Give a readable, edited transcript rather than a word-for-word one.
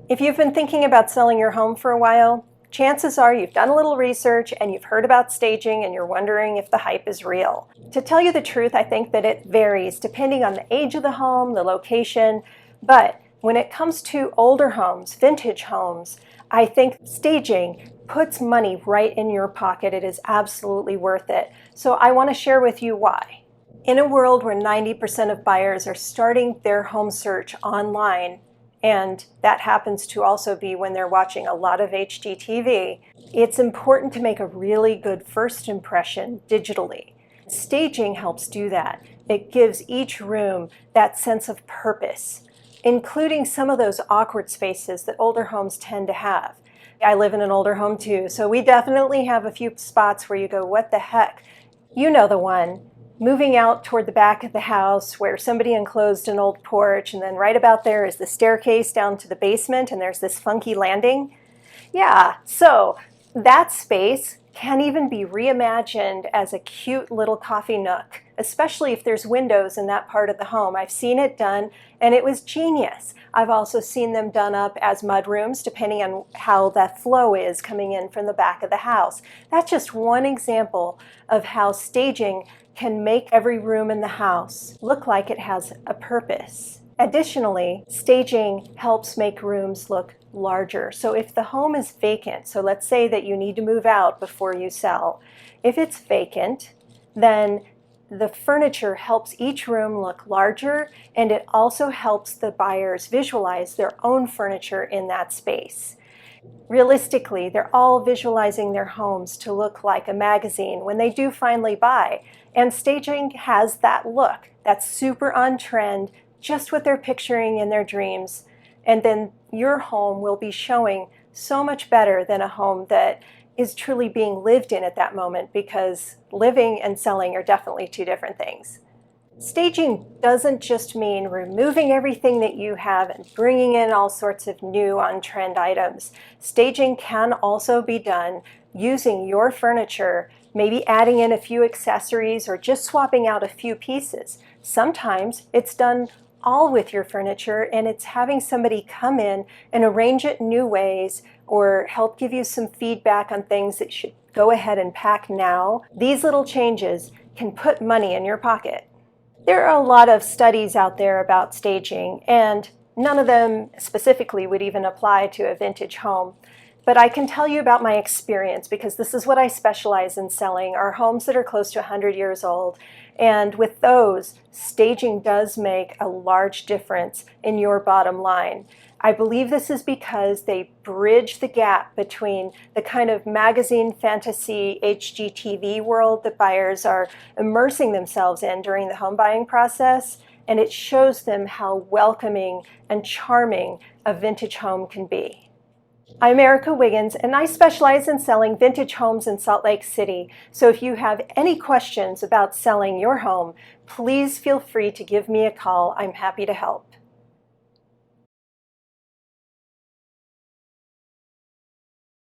If you've been thinking about selling your home for a while, chances are you've done a little research and you've heard about staging and you're wondering if the hype is real. To tell you the truth, I think that it varies depending on the age of the home, the location, but when it comes to older homes, vintage homes, I think staging puts money right in your pocket. It is absolutely worth it. So I want to share with you why. In a world where 90% of buyers are starting their home search online, and that happens to also be when they're watching a lot of HGTV, it's important to make a really good first impression digitally. Staging helps do that. It gives each room that sense of purpose, including some of those awkward spaces that older homes tend to have. I live in an older home too, so we definitely have a few spots where you go, what the heck? You know the one. Moving out toward the back of the house where somebody enclosed an old porch, and then right about there is the staircase down to the basement, and there's this funky landing. Yeah, so that space can even be reimagined as a cute little coffee nook, especially if there's windows in that part of the home. I've seen it done, and it was genius. I've also seen them done up as mudrooms, depending on how that flow is coming in from the back of the house. That's just one example of how staging can make every room in the house look like it has a purpose. Additionally, staging helps make rooms look larger. So if the home is vacant, so let's say that you need to move out before you sell, if it's vacant, then the furniture helps each room look larger, and it also helps the buyers visualize their own furniture in that space. Realistically, they're all visualizing their homes to look like a magazine when they do finally buy. And staging has that look. That's super on trend, just what they're picturing in their dreams. And then your home will be showing so much better than a home that is truly being lived in at that moment, because living and selling are definitely two different things. Staging doesn't just mean removing everything that you have and bringing in all sorts of new on-trend items. Staging can also be done using your furniture, maybe adding in a few accessories or just swapping out a few pieces. Sometimes it's done all with your furniture, and it's having somebody come in and arrange it in new ways or help give you some feedback on things that you should go ahead and pack now. These little changes can put money in your pocket. There are a lot of studies out there about staging, and none of them specifically would even apply to a vintage home. But I can tell you about my experience, because this is what I specialize in selling, are homes that are close to 100 years old. And with those, staging does make a large difference in your bottom line. I believe this is because they bridge the gap between the kind of magazine fantasy HGTV world that buyers are immersing themselves in during the home buying process, and it shows them how welcoming and charming a vintage home can be. I'm Erika Wiggins, and I specialize in selling vintage homes in Salt Lake City. So if you have any questions about selling your home, please feel free to give me a call. I'm happy to help.